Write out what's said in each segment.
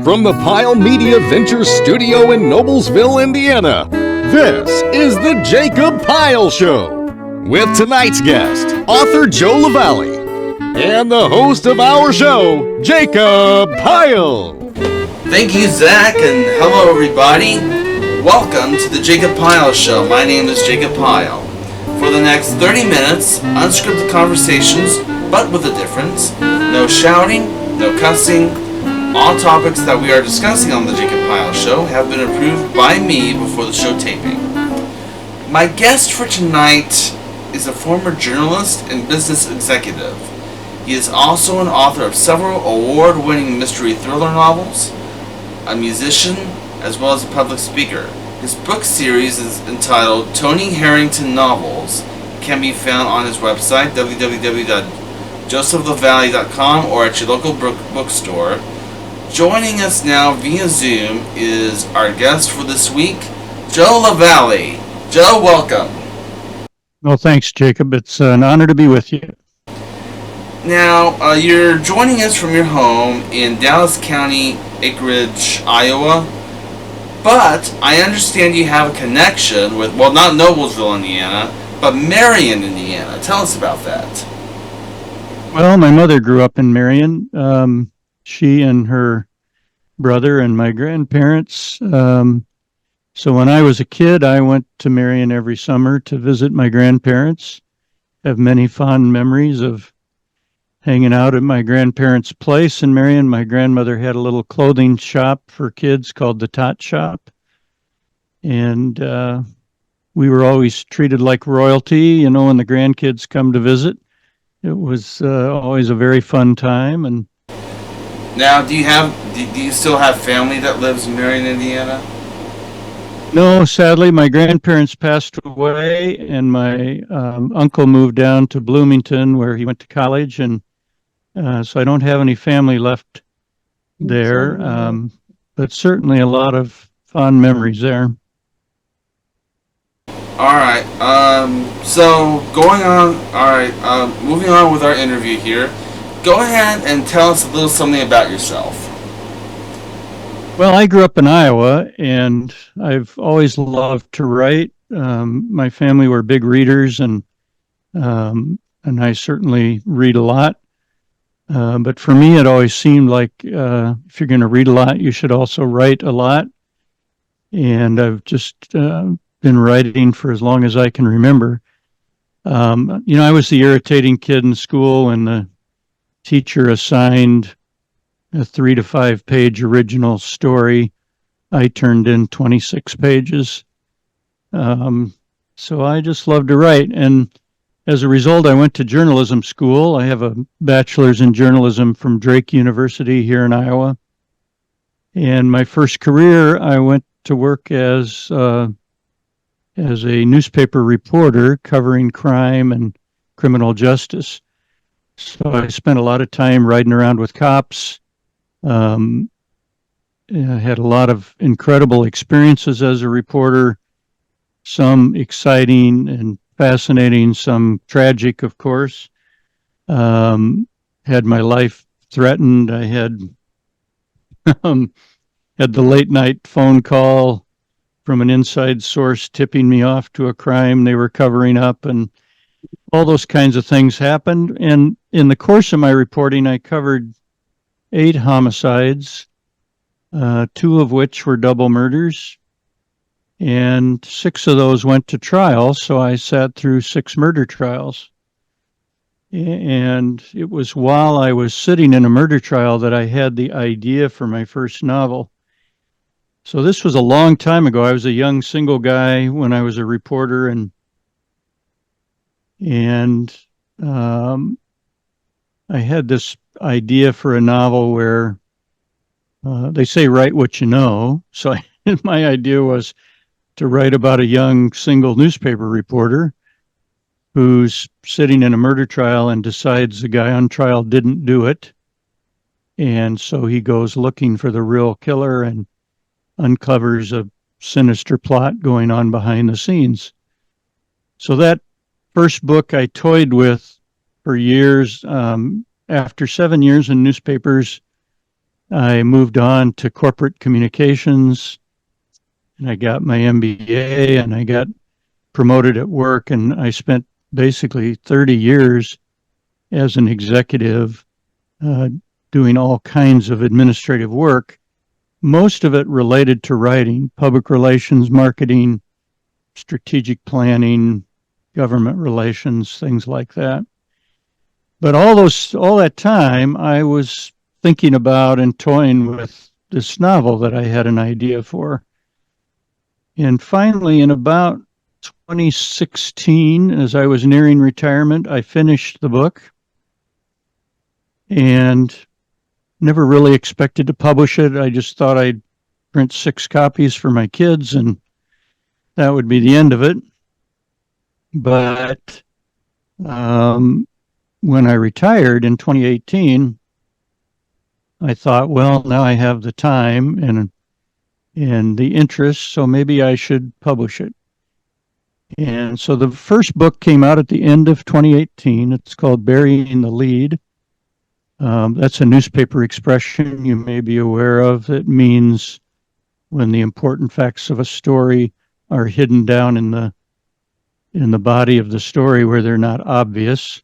From the Pyle Media Ventures studio in Noblesville, Indiana, this is the Jacob Pyle Show. With tonight's guest, author Joe LeValley, and the host of our show, Jacob Pyle. Thank you, Zach, and hello, everybody. Welcome to the Jacob Pyle Show. My name is Jacob Pyle. For the next 30 minutes, unscripted conversations, but with a difference. No shouting, no cussing. All topics that we are discussing on the Jacob Pyle Show have been approved by me before the show taping. My guest for tonight is a former journalist and business executive. He is also an author of several award-winning mystery thriller novels, a musician, as well as a public speaker. His book series is entitled Tony Harrington Novels. It can be found on his website, www.josephlevalley.com, or at your local bookstore. Joining us now via Zoom is our guest for this week, Joe LeValley. Joe, welcome. Well, thanks, Jacob. It's an honor to be with you. Now, you're joining us from your home in Dallas County, Acreage, Iowa, but I understand you have a connection with, well, not Noblesville, Indiana, but Marion, Indiana. Tell us about that. Well, my mother grew up in Marion. She and her brother and my grandparents. So when I was a kid, I went to Marion every summer to visit my grandparents. Have many fond memories of hanging out at my grandparents' place in Marion. My grandmother had a little clothing shop for kids called the Tot Shop. And we were always treated like royalty, you know, when the grandkids come to visit. It was always a very fun time. And now, do you still have family that lives in Marion, Indiana? no, sadly, my grandparents passed away, and my uncle moved down to Bloomington, where he went to college, and so I don't have any family left there, but certainly a lot of fond memories there. All right. So going on. All right. Moving on with our interview here. Go ahead and tell us a little something about yourself. Well, I grew up in Iowa, and I've always loved to write. My family were big readers, and I certainly read a lot. But for me, it always seemed like if you're going to read a lot, you should also write a lot. And I've just been writing for as long as I can remember. I was the irritating kid in school, and the teacher assigned a 3 to 5 page original story. I turned in 26 pages. So I just love to write. And as a result, I went to journalism school. I have a bachelor's in journalism from Drake University here in Iowa. And my first career, I went to work as a newspaper reporter covering crime and criminal justice. So I spent a lot of time riding around with cops. I had a lot of incredible experiences as a reporter, some exciting and fascinating, some tragic, of course. Had my life threatened. I had had the late night phone call from an inside source tipping me off to a crime they were covering up, and all those kinds of things happened. And in the course of my reporting, I covered 8 homicides, 2 of which were double murders, and 6 of those went to trial. So I sat through 6 murder trials. And it was while I was sitting in a murder trial that I had the idea for my first novel. So this was a long time ago. I was a young single guy when I was a reporter, and I had this idea for a novel where they say write what you know. So my idea was to write about a young single newspaper reporter who's sitting in a murder trial and decides the guy on trial didn't do it. And so he goes looking for the real killer and uncovers a sinister plot going on behind the scenes. So that first book I toyed with for years. After 7 years in newspapers, I moved on to corporate communications, and I got my MBA, and I got promoted at work, and I spent basically 30 years as an executive uh, doing all kinds of administrative work, most of it related to writing, public relations, marketing, strategic planning, government relations, things like that. But all that time, I was thinking about and toying with this novel that I had an idea for. And finally, in about 2016, as I was nearing retirement, I finished the book and never really expected to publish it. I just thought I'd print 6 copies for my kids and that would be the end of it. But when I retired in 2018, I thought, well, now I have the time and the interest, so maybe I should publish it. And so the first book came out at the end of 2018. It's called Burying the Lead. That's a newspaper expression you may be aware of. It means when the important facts of a story are hidden down in the body of the story where they're not obvious.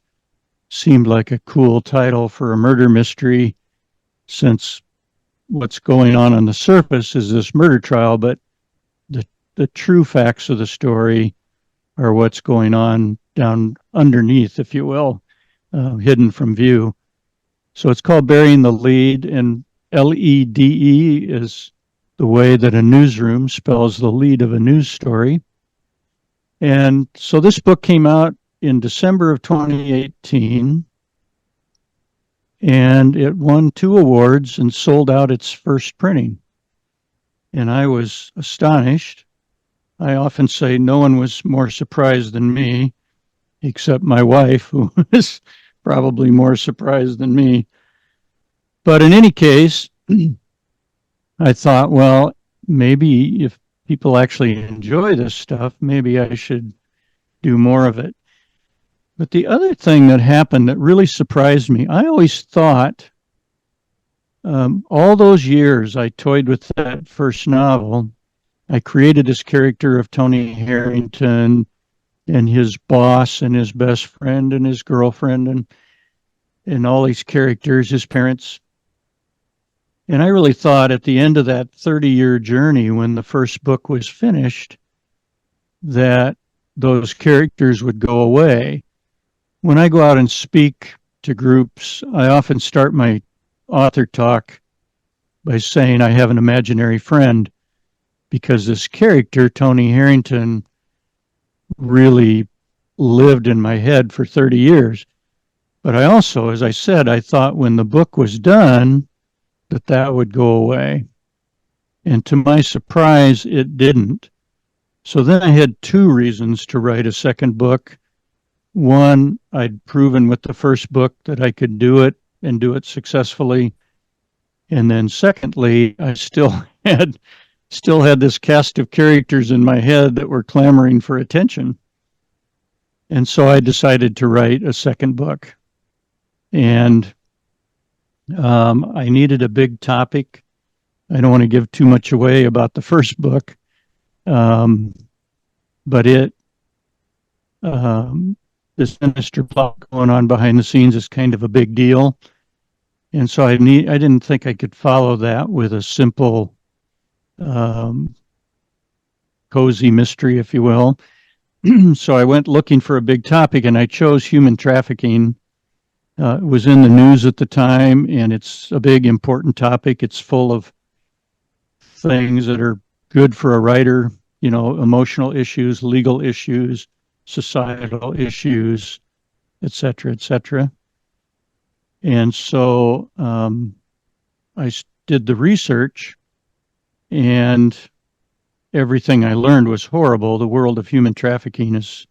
Seemed like a cool title for a murder mystery, since what's going on the surface is this murder trial, but the true facts of the story are what's going on down underneath, if you will, hidden from view. So it's called Burying the Lead, and LEDE is the way that a newsroom spells the lead of a news story. And so this book came out in December of 2018, and it won 2 awards and sold out its first printing. And I was astonished. I often say no one was more surprised than me, except my wife, who was probably more surprised than me. But in any case, I thought, well, maybe if people actually enjoy this stuff, maybe I should do more of it. But the other thing that happened that really surprised me, I always thought, all those years I toyed with that first novel, I created this character of Tony Harrington and his boss and his best friend and his girlfriend and all these characters, his parents. And I really thought at the end of that 30-year journey, when the first book was finished, that those characters would go away. When I go out and speak to groups, I often start my author talk by saying I have an imaginary friend, because this character, Tony Harrington, really lived in my head for 30 years. But I also, as I said, I thought when the book was done, that would go away. And to my surprise, it didn't. So then I had 2 reasons to write a second book. One, I'd proven with the first book that I could do it and do it successfully. And then secondly, I still had this cast of characters in my head that were clamoring for attention. And so I decided to write a second book. And I needed a big topic. I don't want to give too much away about the first book, but this sinister plot going on behind the scenes is kind of a big deal, and so I didn't think I could follow that with a simple, cozy mystery, if you will. So I went looking for a big topic, and I chose human trafficking. It was in the news at the time, and it's a big, important topic. It's full of things that are good for a writer, emotional issues, legal issues, societal issues, et cetera, et cetera. And so I did the research, and everything I learned was horrible. The world of human trafficking is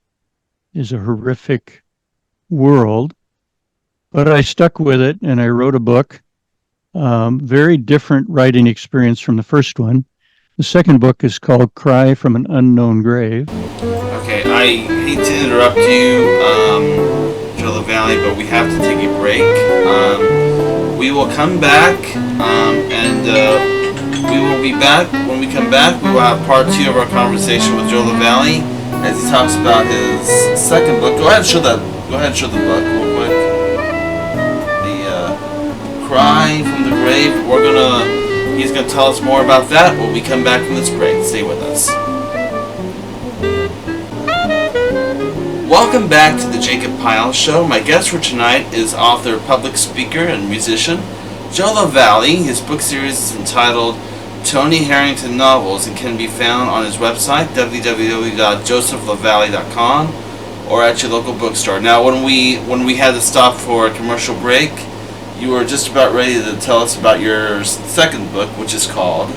a horrific world. But I stuck with it, and I wrote a book. Very different writing experience from the first one. The second book is called Cry from an Unknown Grave. Okay, I hate to interrupt you, Joe LeValley, but we have to take a break. We will come back, and we will be back. When we come back, we will have part 2 of our conversation with Joe LeValley as he talks about his second book. Go ahead and show the book real quick. The Cry from the Grave. He's gonna tell us more about that when we come back from this break. Stay with us. Welcome back to the Jacob Pyle Show. My guest for tonight is author, public speaker, and musician Joe LeValley. His book series is entitled Tony Harrington Novels and can be found on his website, www.josephlevalley.com, or at your local bookstore. Now, when we had to stop for a commercial break, you were just about ready to tell us about your second book, which is called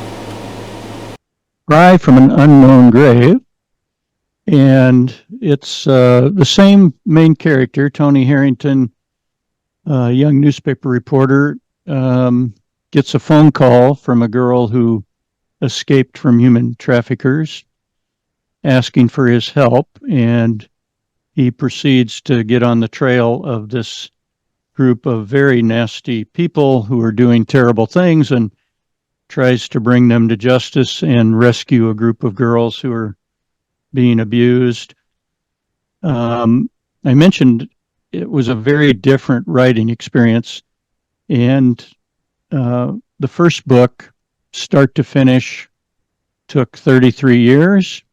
Cry from an Unknown Grave. And it's the same main character, Tony Harrington, a young newspaper reporter, gets a phone call from a girl who escaped from human traffickers asking for his help. And he proceeds to get on the trail of this group of very nasty people who are doing terrible things and tries to bring them to justice and rescue a group of girls who are being abused. I mentioned it was a very different writing experience, and the first book, start to finish, took 33 years.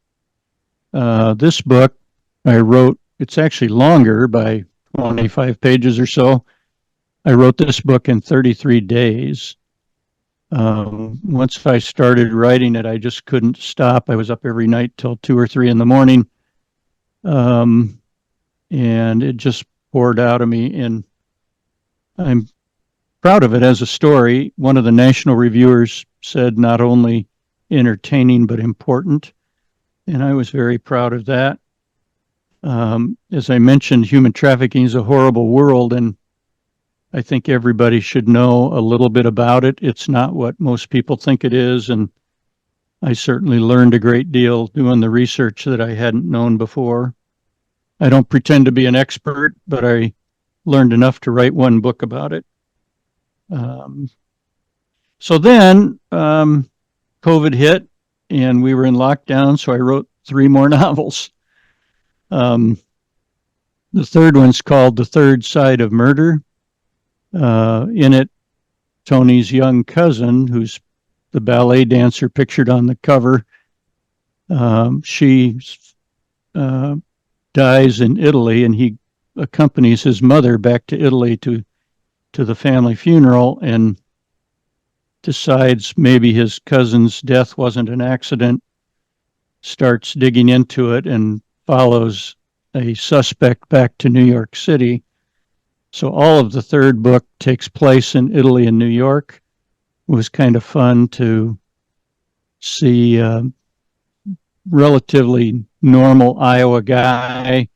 This book I wrote, it's actually longer by 25 pages or so. I wrote this book in 33 days. Once I started writing it, I just couldn't stop. I was up every night till 2 or 3 in the morning. And it just poured out of me. And I'm proud of it as a story. One of the national reviewers said not only entertaining, but important. And I was very proud of that. As I mentioned, human trafficking is a horrible world, and I think everybody should know a little bit about it. It's not what most people think it is, and I certainly learned a great deal doing the research that I hadn't known before. I don't pretend to be an expert, but I learned enough to write one book about it. So then COVID hit, and we were in lockdown, so I wrote 3 more novels. The third one's called The Third Side of Murder. In it, Tony's young cousin, who's the ballet dancer pictured on the cover, she dies in Italy, and he accompanies his mother back to Italy to the family funeral, and decides maybe his cousin's death wasn't an accident, starts digging into it, and follows a suspect back to New York City. So all of the third book takes place in Italy and New York. It was kind of fun to see a relatively normal Iowa guy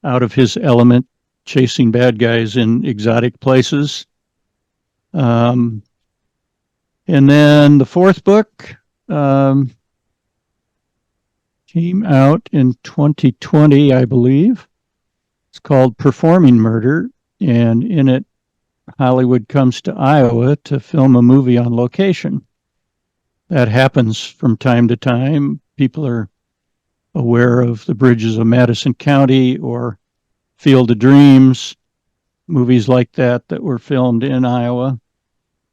out of his element chasing bad guys in exotic places. And then the fourth book came out in 2020, I believe. It's called Performing Murder. And in it, Hollywood comes to Iowa to film a movie on location. That happens from time to time. People are aware of The Bridges of Madison County or Field of Dreams, movies like that were filmed in Iowa.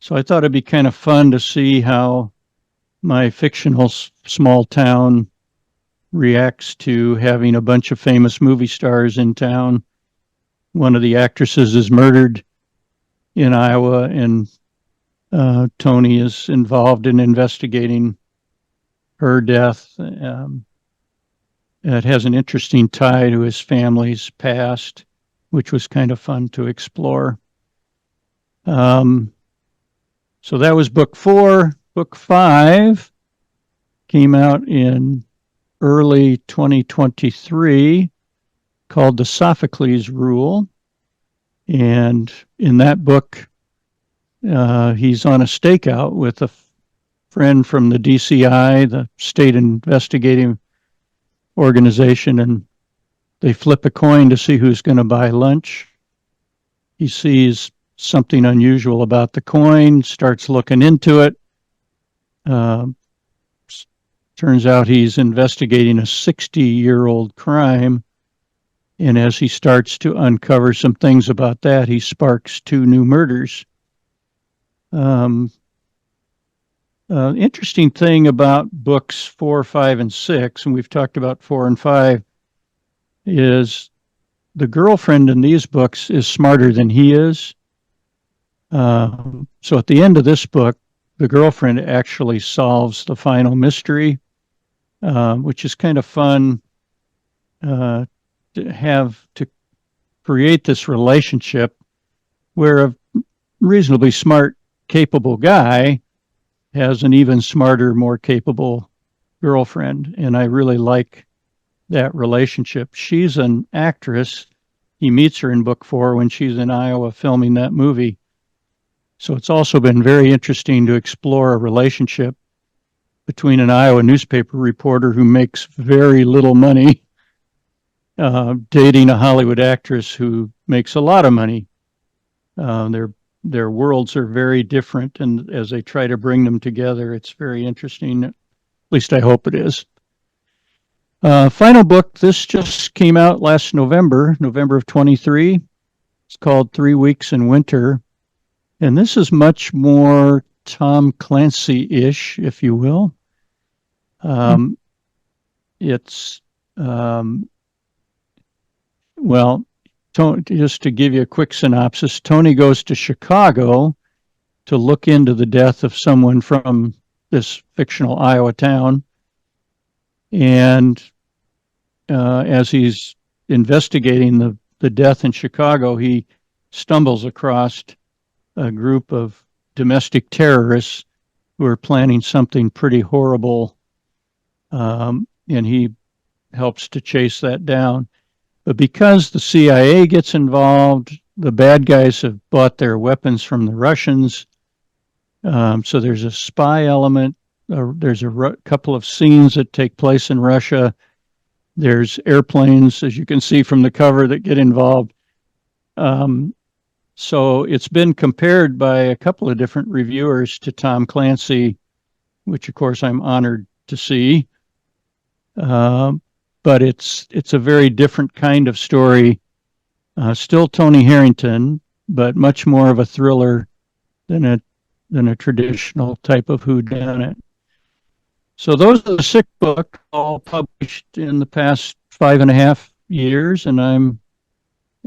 So I thought it'd be kind of fun to see how my fictional small town reacts to having a bunch of famous movie stars in town. One of the actresses is murdered in Iowa, and Tony is involved in investigating her death. It has an interesting tie to his family's past, which was kind of fun to explore. So that was book 4. Book 5 came out in early 2023, called The Sophocles Rule. And in that book, he's on a stakeout with a friend from the DCI, the state investigative organization, and they flip a coin to see who's going to buy lunch. He sees something unusual about the coin, starts looking into it. Turns out he's investigating a 60-year-old crime. And as he starts to uncover some things about that, he sparks two new murders. Interesting thing about books 4, 5, and 6, and we've talked about 4 and 5, is the girlfriend in these books is smarter than he is. So at the end of this book, the girlfriend actually solves the final mystery, which is kind of fun to have to create this relationship where a reasonably smart, capable guy has an even smarter, more capable girlfriend. And I really like that relationship. She's an actress. He meets her in book 4 when she's in Iowa filming that movie. So it's also been very interesting to explore a relationship between an Iowa newspaper reporter who makes very little money dating a Hollywood actress who makes a lot of money. Their worlds are very different, and as they try to bring them together, it's very interesting. At least I hope it is. Final book, this just came out last November of 23. It's called 3 Weeks in Winter. And this is much more Tom Clancy-ish, if you will. It's, well, just to give you a quick synopsis, Tony goes to Chicago to look into the death of someone from this fictional Iowa town. And as he's investigating the death in Chicago, he stumbles across a group of domestic terrorists who are planning something pretty horrible, and he helps to chase that down. But because the CIA gets involved, the bad guys have bought their weapons from the Russians, so there's a spy element. There's a couple of scenes that take place in Russia. There's airplanes, as you can see from the cover, that get involved. So it's been compared by a couple of different reviewers to Tom Clancy, which of course I'm honored to see. But it's a very different kind of story. Still Tony Harrington, but much more of a thriller than a traditional type of whodunit. So those are the 6 books, all published in the past 5.5 years, and I'm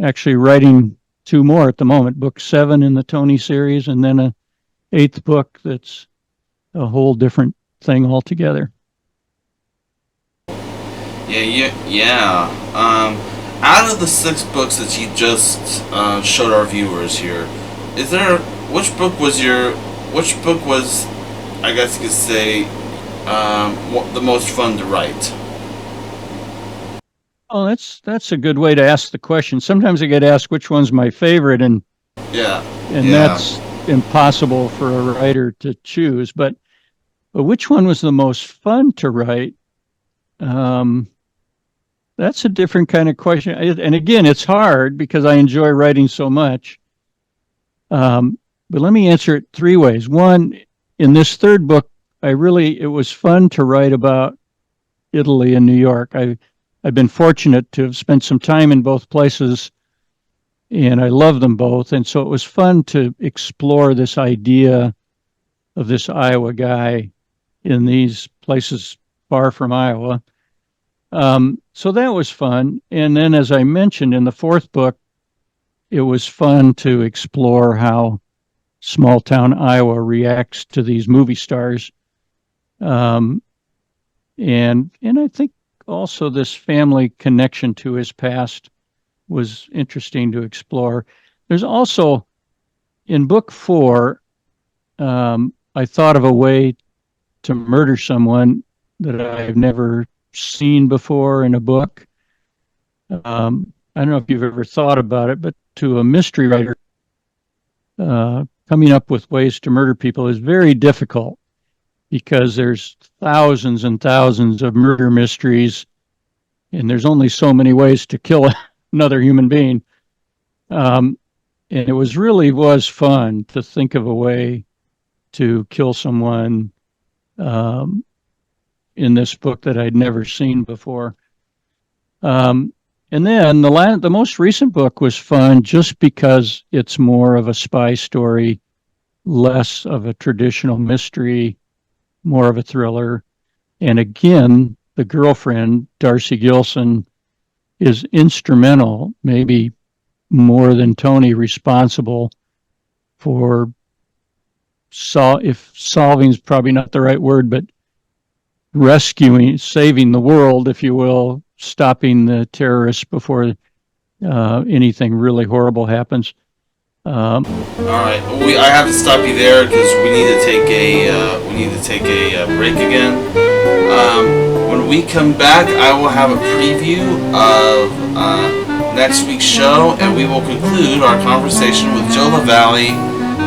actually writing 2 more at the moment, book 7 in the Tony series, and then a 8th book that's a whole different thing altogether. Yeah. Out of the 6 books that you just showed our viewers here, which book was, I guess you could say, the most fun to write? Oh, that's a good way to ask the question. Sometimes I get asked which one's my favorite, and that's impossible for a writer to choose. But which one was the most fun to write? That's a different kind of question. And again, it's hard because I enjoy writing so much. But let me answer it 3 ways. One, in this 3rd book, it was fun to write about Italy and New York. I've been fortunate to have spent some time in both places, and I love them both. And so it was fun to explore this idea of this Iowa guy in these places far from Iowa. So that was fun. And then, as I mentioned in the 4th book, it was fun to explore how small town Iowa reacts to these movie stars. And I think also this family connection to his past was interesting to explore. There's also, in book 4, I thought of a way to murder someone that I've never seen before in a book. I don't know if you've ever thought about it, but to a mystery writer, coming up with ways to murder people is very difficult because there's thousands and thousands of murder mysteries, and there's only so many ways to kill another human being. and it was fun to think of a way to kill someone um, in this book that I'd never seen before. Um, and then the most recent book was fun just because it's more of a spy story, less of a traditional mystery, more of a thriller. And again, the girlfriend, Darcy Gilson, is instrumental, maybe more than Tony, responsible for if solving is probably not the right word, but rescuing, saving the world, if you will, stopping the terrorists before anything really horrible happens. All right, I have to stop you there because we need to take a break again. When we come back, I will have a preview of next week's show, and we will conclude our conversation with Joe LeValley,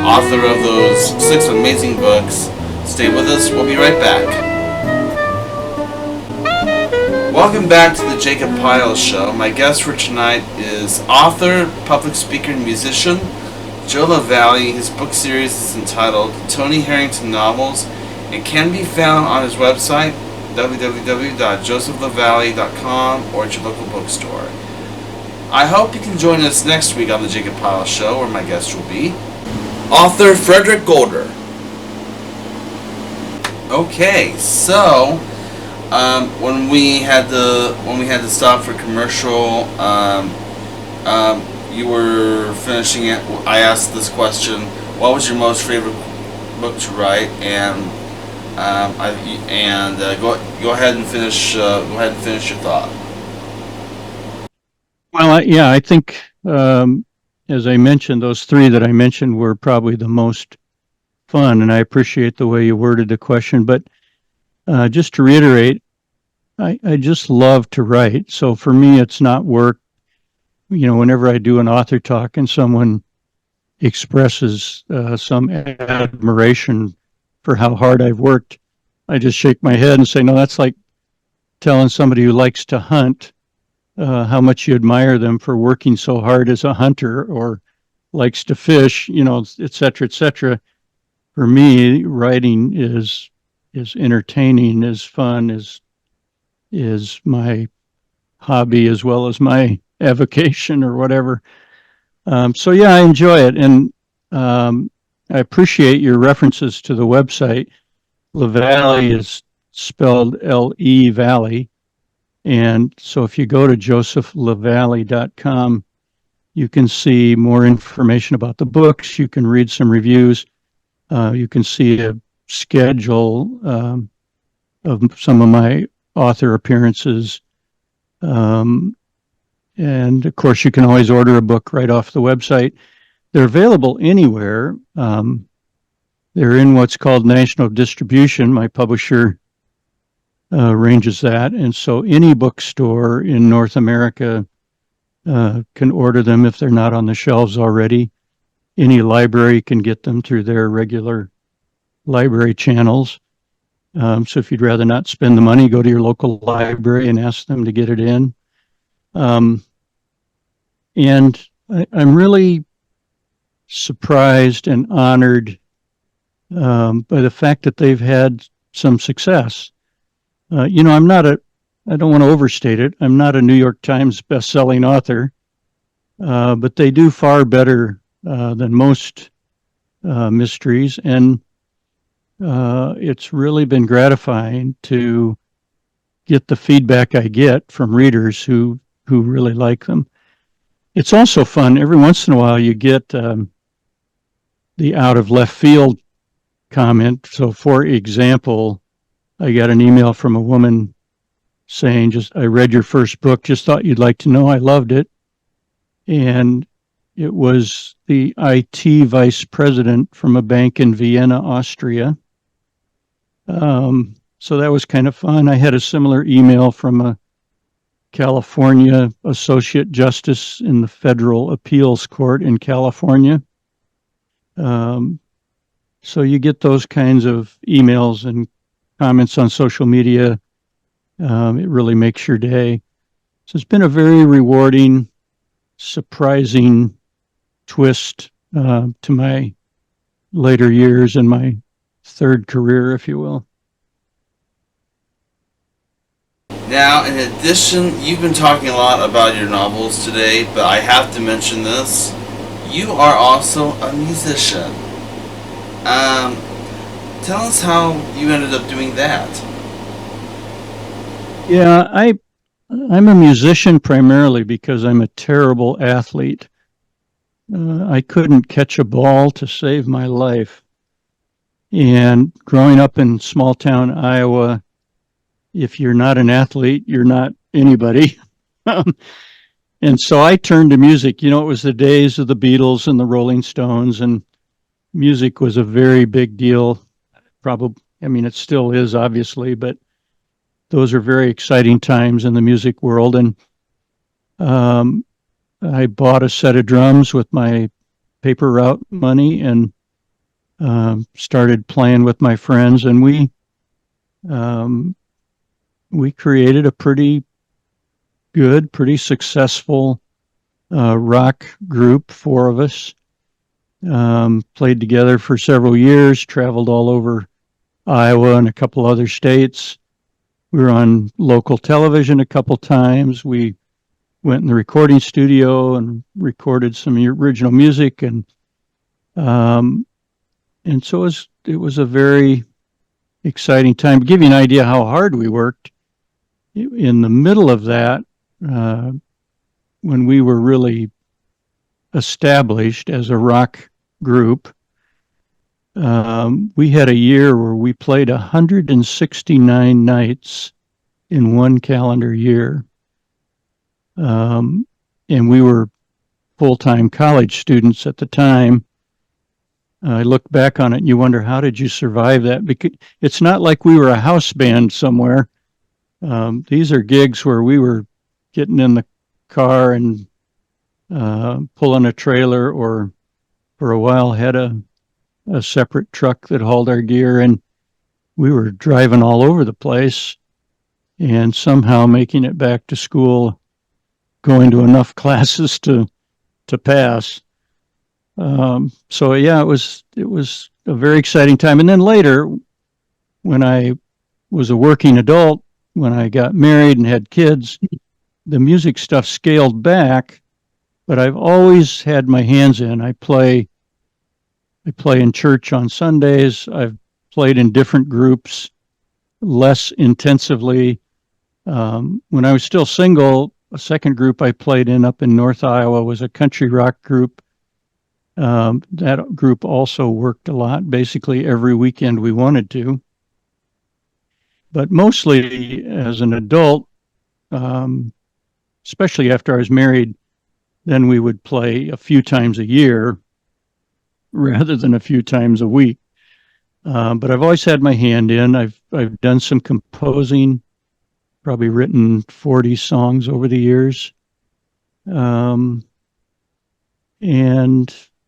author of those 6 amazing books. Stay with us. We'll be right back. Welcome back to the Jacob Pyle Show. My guest for tonight is author, public speaker, and musician Joe LeValley. His book series is entitled Tony Harrington Novels and can be found on his website, www.josephlevalley.com, or at your local bookstore. I hope you can join us next week on the Jacob Pyle Show, where my guest will be author Frederick Golder. Okay, so when we had to stop for commercial, you were finishing it. I asked this question: what was your most favorite book to write? And go ahead and finish. Go ahead and finish your thought. Well, I think as I mentioned, those 3 that I mentioned were probably the most fun, and I appreciate the way you worded the question. But just to reiterate, I just love to write. So for me, it's not work. Whenever I do an author talk and someone expresses some admiration for how hard I've worked, I just shake my head and say, no, that's like telling somebody who likes to hunt how much you admire them for working so hard as a hunter, or likes to fish, et cetera, et cetera. For me, writing is entertaining, is fun, is my hobby as well as my avocation or whatever. So yeah, I enjoy it, and I appreciate your references to the website. LeValley is spelled L-E Valley, and so if you go to josephlevalley.com, you can see more information about the books. You can read some reviews. You can see a schedule of some of my author appearances. And of course, you can always order a book right off the website. They're available anywhere. They're in what's called national distribution. My publisher arranges that. And so any bookstore in North America can order them if they're not on the shelves already. Any library can get them through their regular library channels. So if you'd rather not spend the money, go to your local library and ask them to get it in. And I'm really surprised and honored by the fact that they've had some success. I don't want to overstate it. I'm not a New York Times best-selling author, but they do far better than most mysteries. And it's really been gratifying to get the feedback I get from readers who really like them. It's also fun. Every once in a while, you get the out of left field comment. So, for example, I got an email from a woman saying, I read your first book, just thought you'd like to know I loved it. And it was the IT vice president from a bank in Vienna, Austria. So that was kind of fun. I had a similar email from a California associate justice in the federal appeals court in California. So you get those kinds of emails and comments on social media. It really makes your day. So it's been a very rewarding, surprising twist to my later years and my third career, if you will. Now, in addition, you've been talking a lot about your novels today, but I have to mention this. You are also a musician. Tell us how you ended up doing that. Yeah, I'm a musician primarily because I'm a terrible athlete. I couldn't catch a ball to save my life. And growing up in small town Iowa, if you're not an athlete, you're not anybody. And so I turned to music. You know, it was the days of the Beatles and the Rolling Stones, and music was a very big deal. Probably, I mean, it still is, obviously, but those are very exciting times in the music world. And um, I bought a set of drums with my paper route money and started playing with my friends, and um, we created a pretty good, pretty successful rock group. Four of us played together for several years, traveled all over Iowa and a couple other states. We were on local television a couple times. We went in the recording studio and recorded some original music, and so it was a very exciting time. To give you an idea how hard we worked, in the middle of that, when we were really established as a rock group, we had a year where we played 169 nights in one calendar year. And we were full-time college students at the time. I look back on it and you wonder, how did you survive that? Because it's not like we were a house band somewhere. These are gigs where we were getting in the car and pulling a trailer, or for a while had a separate truck that hauled our gear, and we were driving all over the place and somehow making it back to school, going to enough classes to pass. So yeah, it was a very exciting time. And then later, when I was a working adult, when I got married and had kids, the music stuff scaled back, but I've always had my hands in. I play in church on Sundays. I've played in different groups less intensively. When I was still single, a second group I played in up in North Iowa was a country rock group. That group also worked a lot, basically every weekend we wanted to. But mostly as an adult, especially after I was married, then we would play a few times a year rather than a few times a week. But I've always had my hand in. I've done some composing, probably written 40 songs over the years. And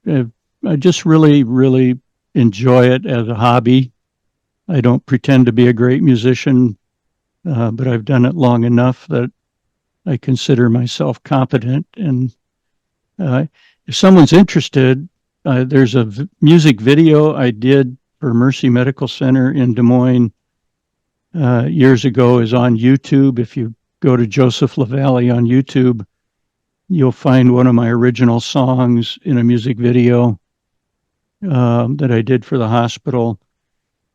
I just really, really enjoy it as a hobby. I don't pretend to be a great musician, but I've done it long enough that I consider myself competent. And if someone's interested, there's a music video I did for Mercy Medical Center in Des Moines years ago, is on YouTube. If you go to Joseph LeValley on YouTube, you'll find one of my original songs in a music video that I did for the hospital.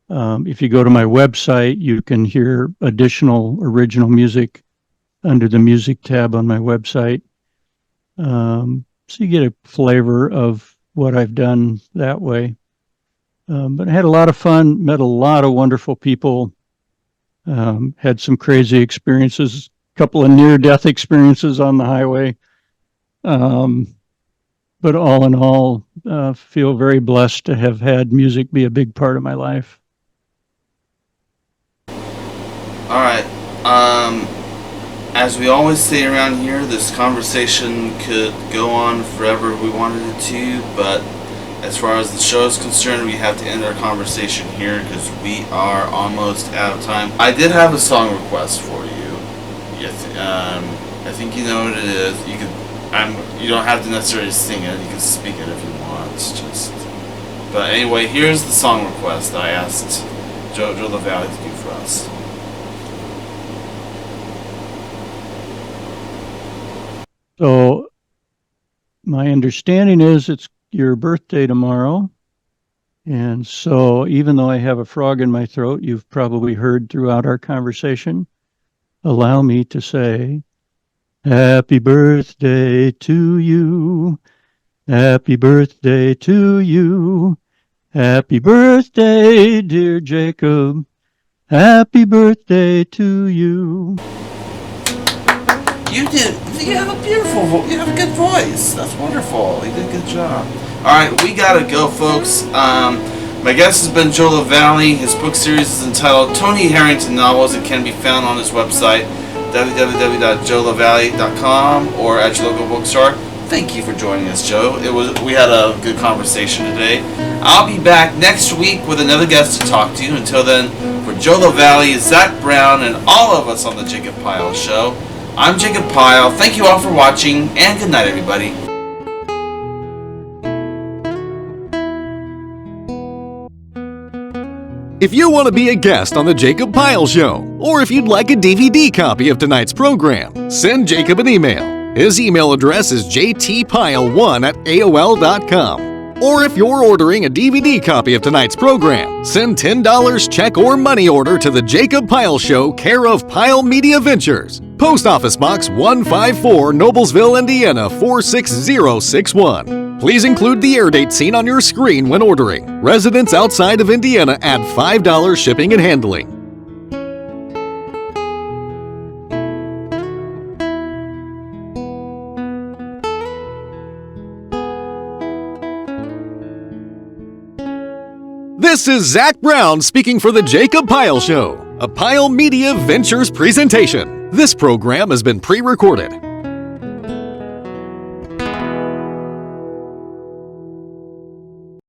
If you go to my website, you can hear additional original music under the music tab on my website. So you get a flavor of what I've done that way. But I had a lot of fun, met a lot of wonderful people, had some crazy experiences, a couple of near-death experiences on the highway. But all in all, feel very blessed to have had music be a big part of my life. All right. As we always say around here, this conversation could go on forever if we wanted it to, but as far as the show is concerned, we have to end our conversation here because we are almost out of time. I did have a song request for you. Yes, I think you know what it is. You could You don't have to necessarily sing it. You can speak it if you want. But anyway, here's the song request that I asked Joe LeValley to do for us. So, my understanding is it's your birthday tomorrow. And so, even though I have a frog in my throat, you've probably heard throughout our conversation, allow me to say, Happy birthday to you. Happy birthday to you. Happy birthday, dear Jacob. Happy birthday to you. You have a beautiful voice. You have a good voice. That's wonderful. You did a good job. Alright, we gotta go, folks. My guest has been Joe LeValley. His book series is entitled Tony Harrington Novels. It can be found on his website, www.joelevalley.com, or at your local bookstore. Thank you for joining us, Joe. We had a good conversation today. I'll be back next week with another guest to talk to you. Until then, for Joe LeValley, Zach Brown, and all of us on the Jacob Pyle Show, I'm Jacob Pyle. Thank you all for watching, and good night, everybody. If you want to be a guest on the Jacob Pyle Show, or if you'd like a DVD copy of tonight's program, send Jacob an email. His email address is jtpyle1@aol.com. Or if you're ordering a DVD copy of tonight's program, send $10 check or money order to the Jacob Pyle Show, care of Pyle Media Ventures. Post Office Box 154, Noblesville, Indiana 46061. Please include the air date seen on your screen when ordering. Residents outside of Indiana add $5 shipping and handling. This is Zach Brown speaking for the Jacob Pyle Show, a Pyle Media Ventures presentation. This program has been pre-recorded.